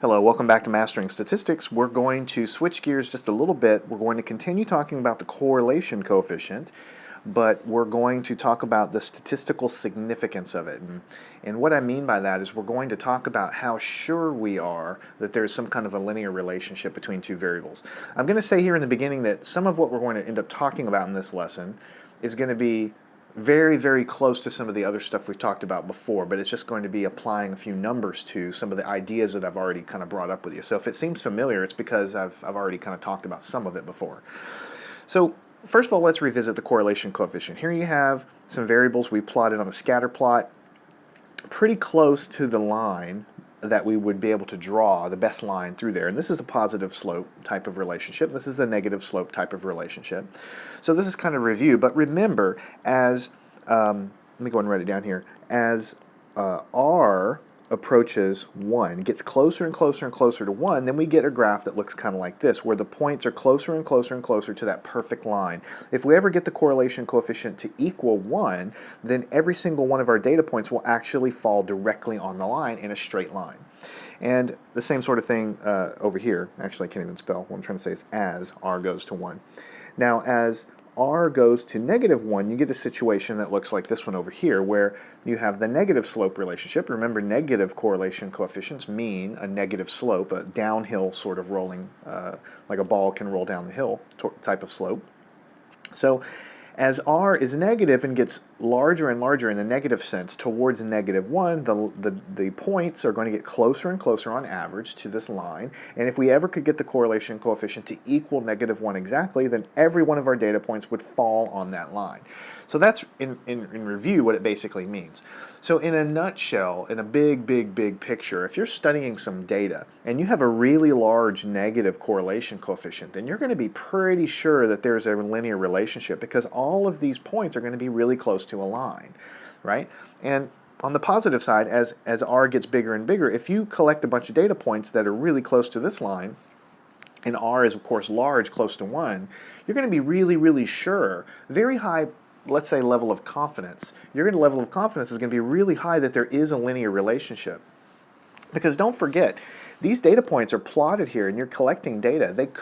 Hello, welcome back to Mastering Statistics. We're going to switch gears just a little bit. We're going to continue talking about the correlation coefficient, but we're going to talk about the statistical significance of it. And what I mean by that is we're going to talk about how sure we are that there's some kind of a linear relationship between two variables. I'm going to say here in the beginning that some of what we're going to end up talking about in this lesson is going to be very, very close to some of the other stuff we've talked about before, but it's just going to be applying a few numbers to some of the ideas that I've already kind of brought up with you. So if it seems familiar, it's because I've already kind of talked about some of it before. So first of all, let's revisit the correlation coefficient. Here you have some variables we plotted on a scatter plot, pretty close to the line that we would be able to draw, the best line through there. And this is a positive slope type of relationship. This is a negative slope type of relationship. So this is kind of review. But remember, as, let me go and write it down here, as R approaches 1, gets closer and closer and closer to 1, then we get a graph that looks kind of like this, where the points are closer and closer and closer to that perfect line. If we ever get the correlation coefficient to equal 1, then every single one of our data points will actually fall directly on the line in a straight line. And the same sort of thing over here. Actually, I can't even spell. What I'm trying to say is as R goes to 1. Now, as R goes to -1, you get a situation that looks like this one over here, where you have the negative slope relationship. Remember, negative correlation coefficients mean a negative slope, a downhill sort of rolling, like a ball can roll down the hill type of slope. So as R is negative and gets larger and larger in the negative sense towards -1, the points are going to get closer and closer on average to this line. And if we ever could get the correlation coefficient to equal -1 exactly, then every one of our data points would fall on that line. So that's, in review, what it basically means. So in a nutshell, in a big, big, big picture, if you're studying some data and you have a really large negative correlation coefficient, then you're going to be pretty sure that there's a linear relationship, because all of these points are going to be really close to a line, right? And on the positive side, as R gets bigger and bigger, if you collect a bunch of data points that are really close to this line, and R is, of course, large, close to 1, you're going to be really, really sure, very high, let's say, level of confidence. Your level of confidence is going to be really high that there is a linear relationship. Because don't forget, these data points are plotted here and you're collecting data. It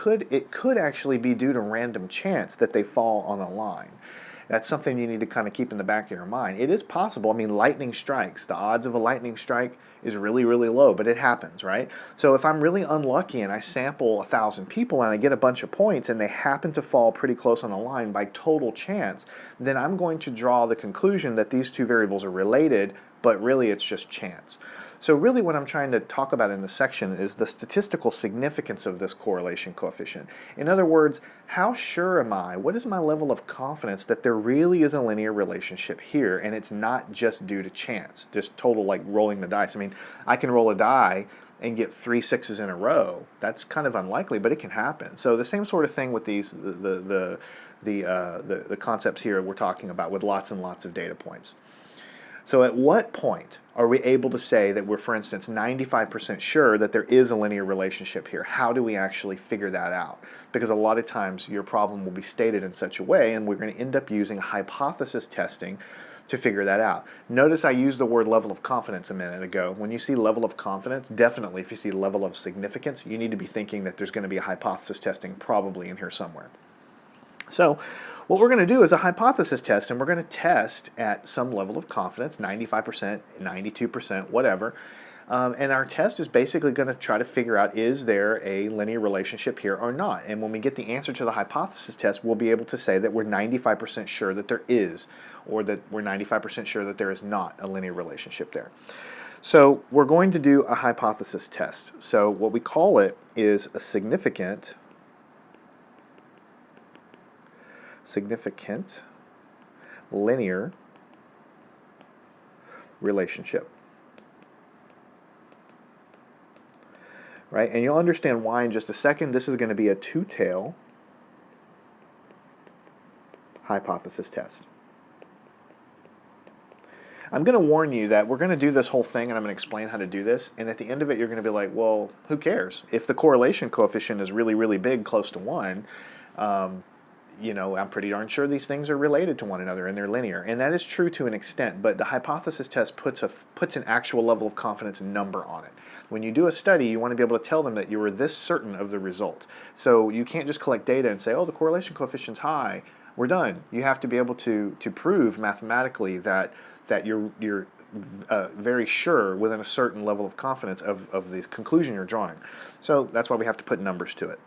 could actually be due to random chance that they fall on a line. That's something you need to kind of keep in the back of your mind. It is possible. I mean, lightning strikes. The odds of a lightning strike is really, really low, but it happens, right? So if I'm really unlucky and I sample 1,000 people and I get a bunch of points and they happen to fall pretty close on a line by total chance, then I'm going to draw the conclusion that these two variables are related, but really it's just chance. So really what I'm trying to talk about in this section is the statistical significance of this correlation coefficient. In other words, how sure am I, what is my level of confidence that there really is a linear relationship here and it's not just due to chance, just total like rolling the dice. I mean, I can roll a die and get 3 6s in a row. That's kind of unlikely, but it can happen. So the same sort of thing with these, the concepts here we're talking about with lots and lots of data points. So at what point are we able to say that we're, for instance, 95% sure that there is a linear relationship here? How do we actually figure that out? Because a lot of times your problem will be stated in such a way, and we're going to end up using hypothesis testing to figure that out. Notice I used the word level of confidence a minute ago. When you see level of confidence, definitely if you see level of significance, you need to be thinking that there's going to be a hypothesis testing probably in here somewhere. So what we're going to do is a hypothesis test, and we're going to test at some level of confidence, 95%, 92%, whatever. And our test is basically going to try to figure out, is there a linear relationship here or not? And when we get the answer to the hypothesis test, we'll be able to say that we're 95% sure that there is, or that we're 95% sure that there is not a linear relationship there. So we're going to do a hypothesis test. So what we call it is a significant linear relationship. Right? And you'll understand why in just a second. This is going to be a two-tail hypothesis test. I'm going to warn you that we're going to do this whole thing and I'm going to explain how to do this, and at the end of it you're going to be like, well, who cares? If the correlation coefficient is really, really big, close to 1, I'm pretty darn sure these things are related to one another and they're linear. And that is true to an extent, but the hypothesis test puts an actual level of confidence number on it. When you do a study, you want to be able to tell them that you were this certain of the result. So you can't just collect data and say, oh, the correlation coefficient's high, we're done. You have to be able to prove mathematically that you're very sure within a certain level of confidence of the conclusion you're drawing. So that's why we have to put numbers to it.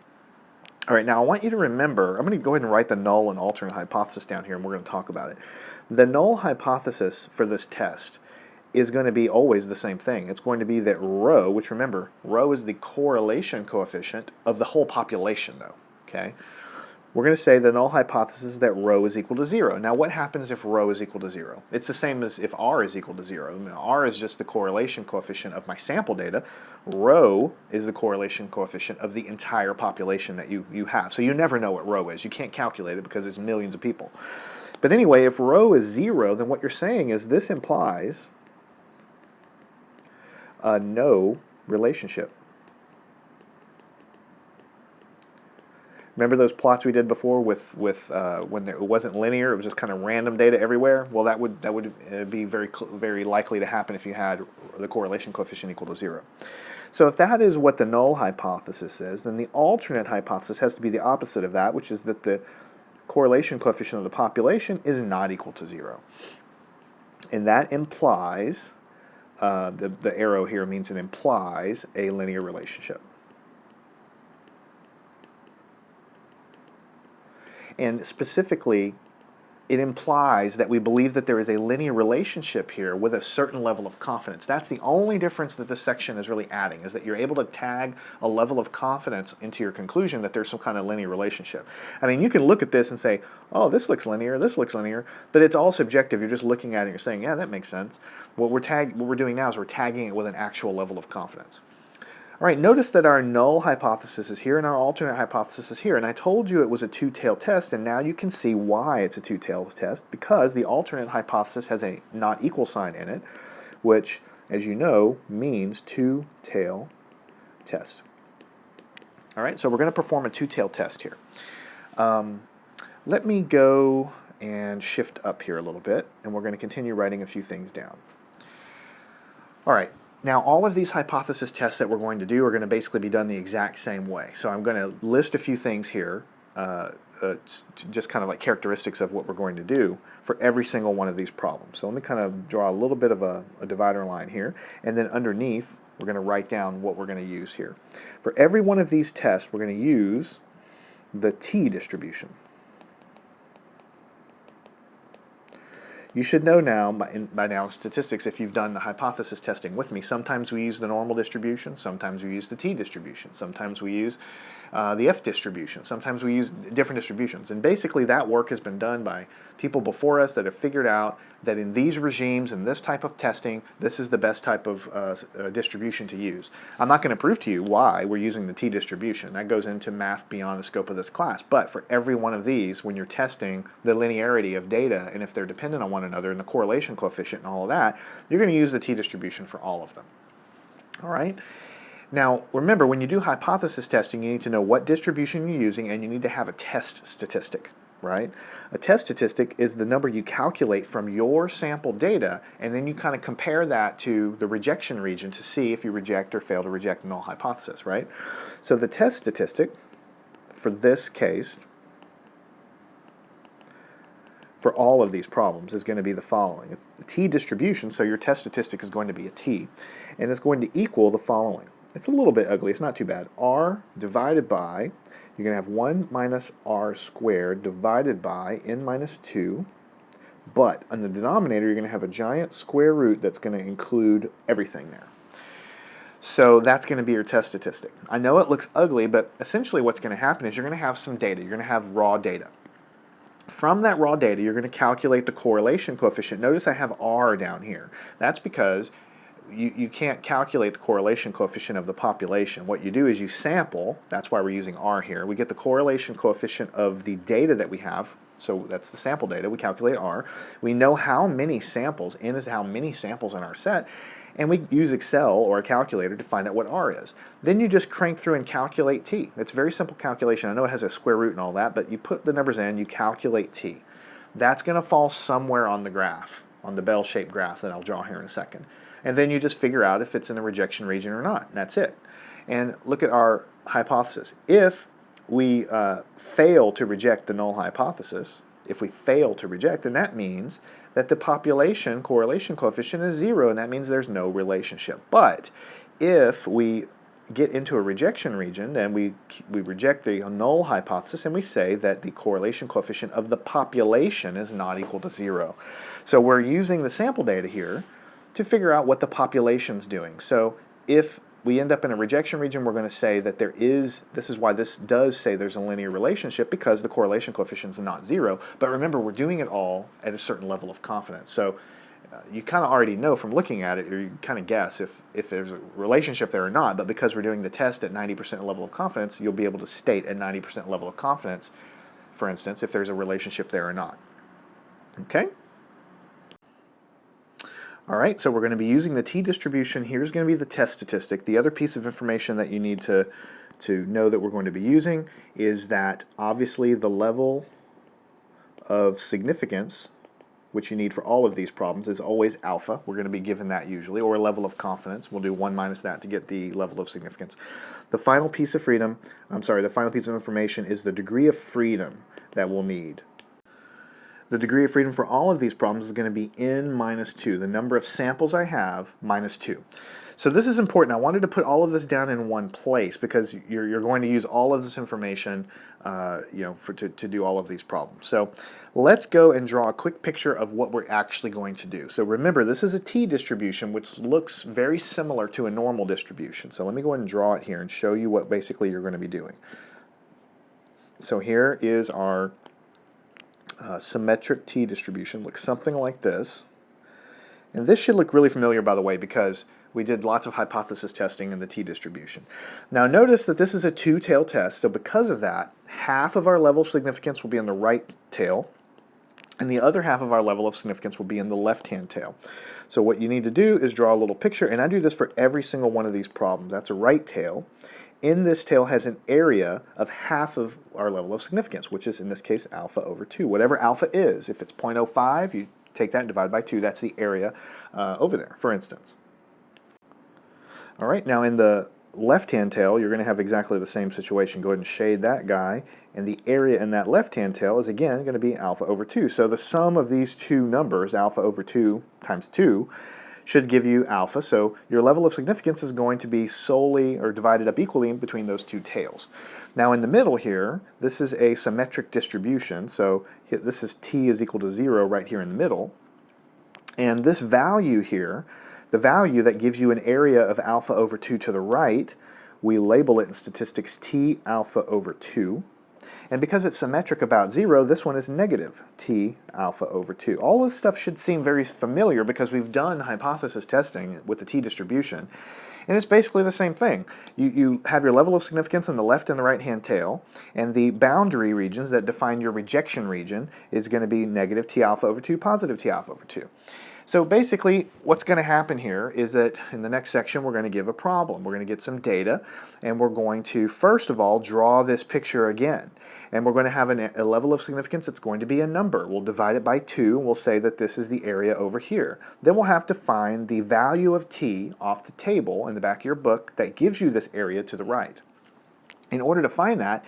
All right, now I want you to remember, I'm going to go ahead and write the null and alternate hypothesis down here, and we're going to talk about it. The null hypothesis for this test is going to be always the same thing. It's going to be that rho, which remember, rho is the correlation coefficient of the whole population, though, okay? We're going to say the null hypothesis is that rho is equal to 0. Now, what happens if rho is equal to 0? It's the same as if r is equal to 0. Now, r is just the correlation coefficient of my sample data. Rho is the correlation coefficient of the entire population that you have. So you never know what rho is. You can't calculate it because there's millions of people. But anyway, if rho is 0, then what you're saying is this implies no relationship. Remember those plots we did before with when it wasn't linear, it was just kind of random data everywhere? Well, that would be very likely to happen if you had the correlation coefficient equal to 0. So if that is what the null hypothesis is, then the alternate hypothesis has to be the opposite of that, which is that the correlation coefficient of the population is not equal to 0. And that implies, the arrow here means it implies a linear relationship. And specifically, it implies that we believe that there is a linear relationship here with a certain level of confidence. That's the only difference that this section is really adding, is that you're able to tag a level of confidence into your conclusion that there's some kind of linear relationship. I mean, you can look at this and say, oh, this looks linear, but it's all subjective. You're just looking at it and you're saying, yeah, that makes sense. What we're doing now is we're tagging it with an actual level of confidence. All right, notice that our null hypothesis is here and our alternate hypothesis is here. And I told you it was a two-tailed test, and now you can see why it's a two-tailed test, because the alternate hypothesis has a not equal sign in it, which, as you know, means two-tail test. All right, so we're going to perform a two-tailed test here. Let me go and shift up here a little bit, and we're going to continue writing a few things down. All right. Now, all of these hypothesis tests that we're going to do are going to basically be done the exact same way. So I'm going to list a few things here, just kind of like characteristics of what we're going to do for every single one of these problems. So let me kind of draw a little bit of a divider line here, and then underneath we're going to write down what we're going to use here. For every one of these tests, we're going to use the t-distribution. You should know now, by now in statistics, if you've done the hypothesis testing with me, sometimes we use the normal distribution, sometimes we use the t-distribution, sometimes we use the f-distribution, sometimes we use different distributions. And basically that work has been done by people before us that have figured out that in these regimes and this type of testing, this is the best type of distribution to use. I'm not going to prove to you why we're using the t-distribution. That goes into math beyond the scope of this class. But for every one of these, when you're testing the linearity of data and if they're dependent on one another and the correlation coefficient and all of that, you're going to use the t-distribution for all of them. All right? Now, remember, when you do hypothesis testing, you need to know what distribution you're using and you need to have a test statistic, right? A test statistic is the number you calculate from your sample data, and then you kind of compare that to the rejection region to see if you reject or fail to reject a null hypothesis, right? So the test statistic for this case, for all of these problems, is going to be the following. It's the t-distribution, so your test statistic is going to be a t, and it's going to equal the following. It's a little bit ugly, it's not too bad. R divided by, you're going to have 1 minus r squared divided by n minus 2, but on the denominator you're going to have a giant square root that's going to include everything there. So that's going to be your test statistic. I know it looks ugly, but essentially what's going to happen is you're going to have some data. You're going to have raw data. From that raw data, you're going to calculate the correlation coefficient. Notice I have r down here. That's because you can't calculate the correlation coefficient of the population. What you do is you sample, that's why we're using r here. We get the correlation coefficient of the data that we have, so that's the sample data, we calculate r. We know how many samples, n is how many samples in our set, And we use Excel or a calculator to find out what r is. Then you just crank through and calculate t. It's a very simple calculation. I know it has a square root and all that, but you put the numbers in, you calculate t. That's going to fall somewhere on the graph, on the bell-shaped graph that I'll draw here in a second. And then you just figure out if it's in the rejection region or not. And that's it. And look at our hypothesis. If we fail to reject the null hypothesis, if we fail to reject, then that means that the population correlation coefficient is 0, and that means there's no relationship. But if we get into a rejection region, then we reject the null hypothesis and we say that the correlation coefficient of the population is not equal to 0. So we're using the sample data here to figure out what the population's doing. So if we end up in a rejection region, we're going to say that this is why this does say there's a linear relationship, because the correlation coefficient is not 0. But remember, we're doing it all at a certain level of confidence. So you kind of already know from looking at it, or you kind of guess if there's a relationship there or not. But because we're doing the test at 90% level of confidence, you'll be able to state at 90% level of confidence, for instance, if there's a relationship there or not. Okay? All right, so we're going to be using the t-distribution. Here's going to be the test statistic. The other piece of information that you need to know that we're going to be using is that obviously the level of significance, which you need for all of these problems, is always alpha. We're going to be given that usually, or a level of confidence. We'll do 1 minus that to get the level of significance. The final piece of the final piece of information is the degree of freedom that we'll need. The degree of freedom for all of these problems is going to be n minus 2, the number of samples I have minus 2. So this is important. I wanted to put all of this down in one place because you're going to use all of this information to do all of these problems. So let's go and draw a quick picture of what we're actually going to do. So remember, this is a t-distribution, which looks very similar to a normal distribution. So let me go ahead and draw it here and show you what basically you're going to be doing. So here is our symmetric t-distribution. Looks something like this. And this should look really familiar, by the way, because we did lots of hypothesis testing in the t-distribution. Now notice that this is a two-tail test, so because of that, half of our level of significance will be in the right tail, and the other half of our level of significance will be in the left-hand tail. So what you need to do is draw a little picture, and I do this for every single one of these problems. That's a right tail. In this tail has an area of half of our level of significance, which is in this case alpha over 2. Whatever alpha is, if it's 0.05, you take that and divide by 2. That's the area over there, for instance. All right, now in the left-hand tail, you're going to have exactly the same situation. Go ahead and shade that guy, and the area in that left-hand tail is again going to be alpha over 2. So the sum of these two numbers, alpha over 2 times 2, should give you alpha. So your level of significance is going to be solely or divided up equally between those two tails. Now in the middle here, this is a symmetric distribution. So this is t is equal to 0 right here in the middle. And this value here, the value that gives you an area of alpha over 2 to the right, we label it in statistics t alpha over 2. And because it's symmetric about 0, this one is negative t alpha over 2. All this stuff should seem very familiar because we've done hypothesis testing with the t-distribution. And it's basically the same thing. You have your level of significance in the left and the right-hand tail, and the boundary regions that define your rejection region is going to be negative t alpha over 2, positive t alpha over 2. So basically, what's going to happen here is that in the next section, we're going to give a problem. We're going to get some data, and we're going to, first of all, draw this picture again. And we're going to have a level of significance that's going to be a number. We'll divide it by 2, and we'll say that this is the area over here. Then we'll have to find the value of t off the table in the back of your book that gives you this area to the right. In order to find that,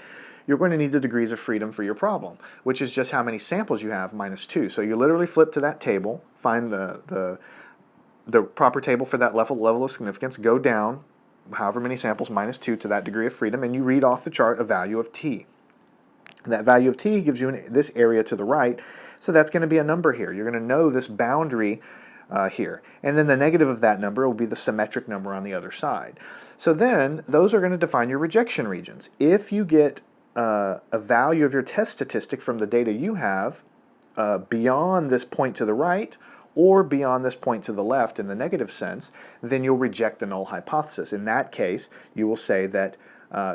you're going to need the degrees of freedom for your problem, which is just how many samples you have minus 2. So you literally flip to that table, find the proper table for that level of significance, go down however many samples minus 2 to that degree of freedom, and you read off the chart a value of t. That value of t gives you this area to the right, so that's going to be a number here. You're going to know this boundary here. And then the negative of that number will be the symmetric number on the other side. So then those are going to define your rejection regions. If you get a value of your test statistic from the data you have beyond this point to the right or beyond this point to the left in the negative sense, then you'll reject the null hypothesis. In that case, you will say that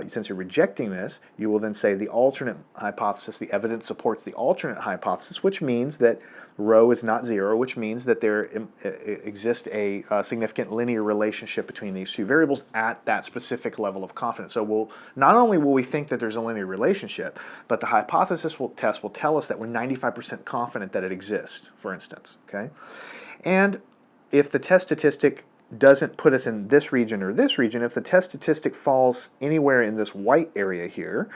since you're rejecting this, you will then say the alternate hypothesis, the evidence supports the alternate hypothesis, which means that rho is not zero, which means that there exists a significant linear relationship between these two variables at that specific level of confidence. So not only will we think that there's a linear relationship, but the hypothesis test will tell us that we're 95% confident that it exists, for instance. Okay? And if the test statistic doesn't put us in this region or this region, if the test statistic falls anywhere in this white area here,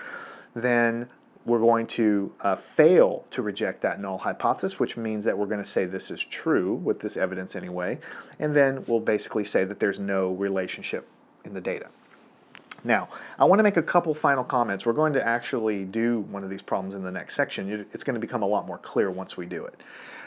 then we're going to fail to reject that null hypothesis, which means that we're going to say this is true with this evidence anyway, and then we'll basically say that there's no relationship in the data. Now, I want to make a couple final comments. We're going to actually do one of these problems in the next section. It's going to become a lot more clear once we do it.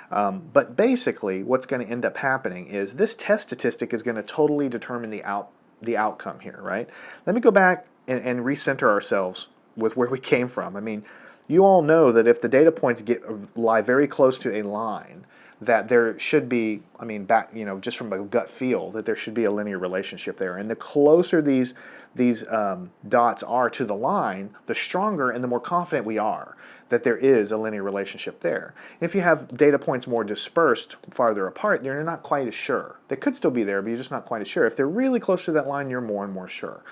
But basically, what's going to end up happening is this test statistic is going to totally determine the outcome here, right? Let me go back and recenter ourselves with where we came from. I mean, you all know that if the data points lie very close to a line, that there should be, I mean, just from a gut feel, that there should be a linear relationship there. And the closer these dots are to the line, the stronger and the more confident we are that there is a linear relationship there. And if you have data points more dispersed, farther apart, you're not quite as sure. They could still be there, but you're just not quite as sure. If they're really close to that line, you're more and more sure.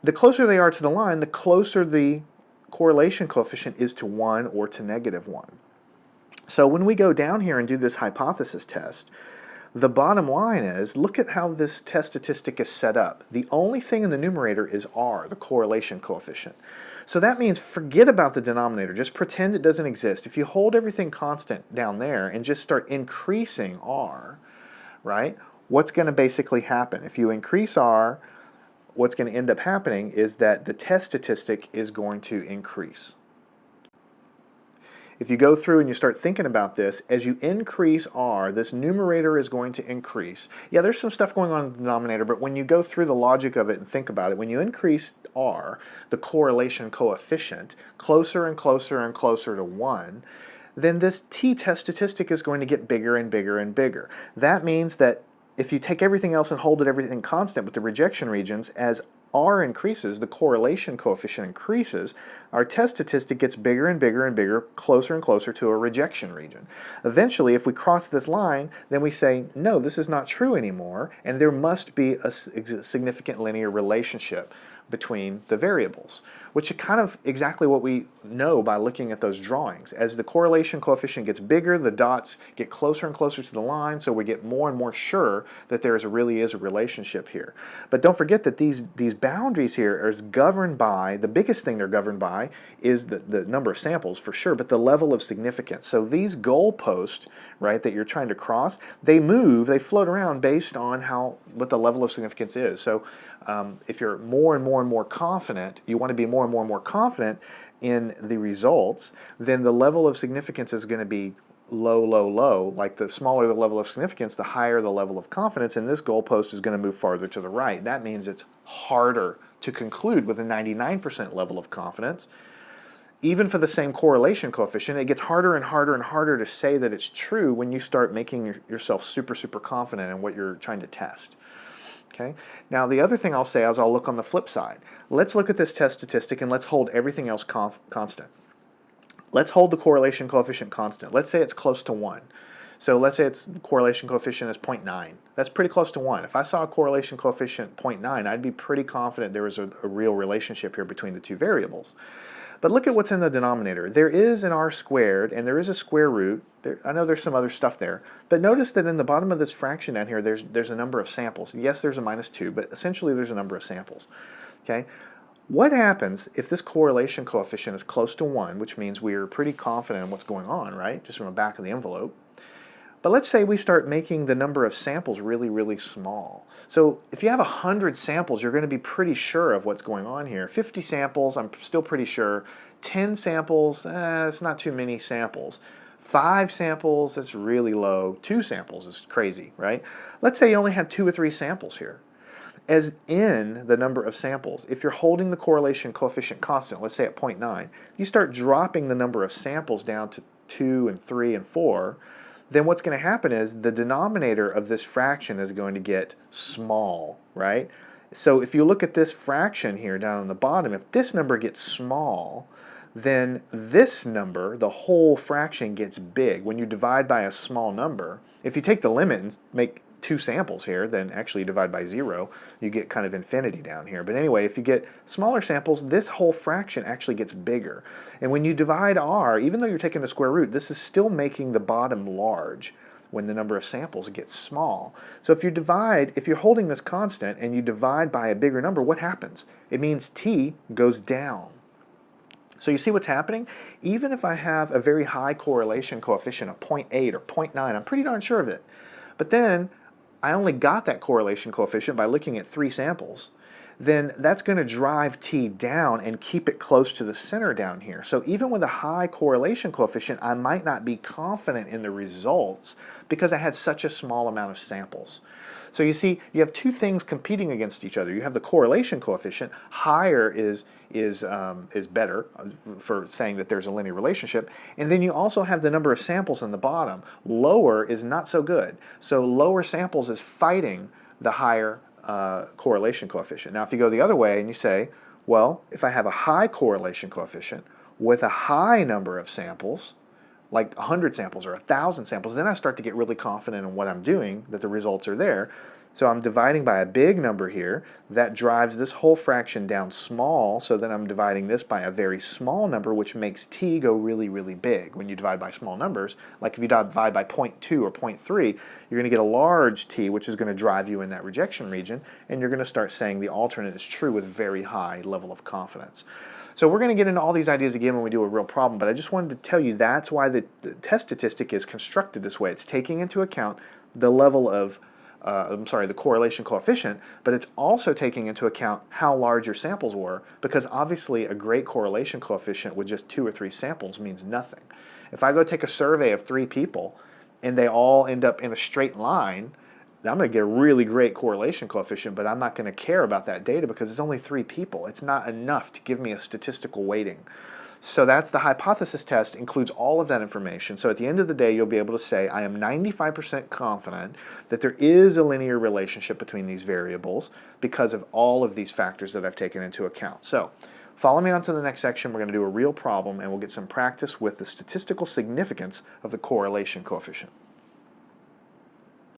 The closer they are to the line, the closer the correlation coefficient is to 1 or to -1. So when we go down here and do this hypothesis test, the bottom line is, look at how this test statistic is set up. The only thing in the numerator is r, the correlation coefficient. So that means forget about the denominator. Just pretend it doesn't exist. If you hold everything constant down there and just start increasing r, right, what's going to basically happen? If you increase r, what's going to end up happening is that the test statistic is going to increase. If you go through and you start thinking about this, as you increase r, this numerator is going to increase. Yeah, there's some stuff going on in the denominator, but when you go through the logic of it and think about it, when you increase r, the correlation coefficient, closer and closer and closer to 1, then this t-test statistic is going to get bigger and bigger and bigger. That means that if you take everything else and hold everything constant with the rejection regions, as r increases, the correlation coefficient increases, our test statistic gets bigger and bigger and bigger, closer and closer to a rejection region. Eventually, if we cross this line, then we say, no, this is not true anymore, and there must be a significant linear relationship between the variables, which is kind of exactly what we know by looking at those drawings. As the correlation coefficient gets bigger, the dots get closer and closer to the line, so we get more and more sure that there really is a relationship here. But don't forget that these boundaries here are governed by, the biggest thing they're governed by is the number of samples for sure, but the level of significance. So these goalposts, right, that you're trying to cross, they move, they float around based on what the level of significance is. So if you're more and more and more confident, you want to be more and more confident in the results, then the level of significance is going to be low, low, low. Like the smaller the level of significance, the higher the level of confidence, and this goalpost is going to move farther to the right. That means it's harder to conclude with a 99% level of confidence. Even for the same correlation coefficient, it gets harder and harder and harder to say that it's true when you start making yourself super, super confident in what you're trying to test. Okay. Now the other thing I'll say is I'll look on the flip side. Let's look at this test statistic and let's hold everything else constant. Let's hold the correlation coefficient constant. Let's say it's close to 1. So let's say its correlation coefficient is 0.9. That's pretty close to 1. If I saw a correlation coefficient 0.9, I'd be pretty confident there was a real relationship here between the two variables. But look at what's in the denominator. There is an r squared, and there is a square root. I know there's some other stuff there. But notice that in the bottom of this fraction down here, there's a number of samples. Yes, there's a -2, but essentially there's a number of samples. Okay? What happens if this correlation coefficient is close to 1, which means we're pretty confident in what's going on, right? Just from the back of the envelope. But let's say we start making the number of samples really, really small. So if you have 100 samples, you're going to be pretty sure of what's going on here. 50 samples, I'm still pretty sure. 10 samples, it's not too many samples. 5 samples, that's really low. 2 samples is crazy, right? Let's say you only have 2 or 3 samples here. As in the number of samples, if you're holding the correlation coefficient constant, let's say at 0.9, you start dropping the number of samples down to 2 and 3 and 4, then what's going to happen is the denominator of this fraction is going to get small, right? So if you look at this fraction here down on the bottom, if this number gets small, then this number, the whole fraction, gets big. When you divide by a small number, if you take the limit and make two samples here, then actually divide by 0, you get kind of infinity down here. But anyway, if you get smaller samples, this whole fraction actually gets bigger. And when you divide r, even though you're taking the square root, this is still making the bottom large when the number of samples gets small. So if you're holding this constant and you divide by a bigger number, what happens? It means t goes down. So you see what's happening? Even if I have a very high correlation coefficient of 0.8 or 0.9, I'm pretty darn sure of it. But then I only got that correlation coefficient by looking at 3 samples. Then that's going to drive t down and keep it close to the center down here. So even with a high correlation coefficient, I might not be confident in the results because I had such a small amount of samples. So you see, you have two things competing against each other. You have the correlation coefficient. Higher is better for saying that there's a linear relationship. And then you also have the number of samples in the bottom. Lower is not so good. So lower samples is fighting the higher correlation coefficient. Now if you go the other way and you say, well, if I have a high correlation coefficient with a high number of samples, like 100 samples or 1,000 samples, then I start to get really confident in what I'm doing, that the results are there. So I'm dividing by a big number here. That drives this whole fraction down small, so then I'm dividing this by a very small number, which makes t go really, really big. When you divide by small numbers, like if you divide by 0.2 or 0.3, you're going to get a large t, which is going to drive you in that rejection region, and you're going to start saying the alternate is true with very high level of confidence. So we're going to get into all these ideas again when we do a real problem, but I just wanted to tell you that's why the test statistic is constructed this way. It's taking into account the level of, the correlation coefficient, but it's also taking into account how large your samples were, because obviously a great correlation coefficient with just 2 or 3 samples means nothing. If I go take a survey of 3 people and they all end up in a straight line, I'm going to get a really great correlation coefficient, but I'm not going to care about that data because it's only 3 people. It's not enough to give me a statistical weighting. So that's the hypothesis test, includes all of that information. So at the end of the day, you'll be able to say, I am 95% confident that there is a linear relationship between these variables because of all of these factors that I've taken into account. So follow me on to the next section. We're going to do a real problem, and we'll get some practice with the statistical significance of the correlation coefficient.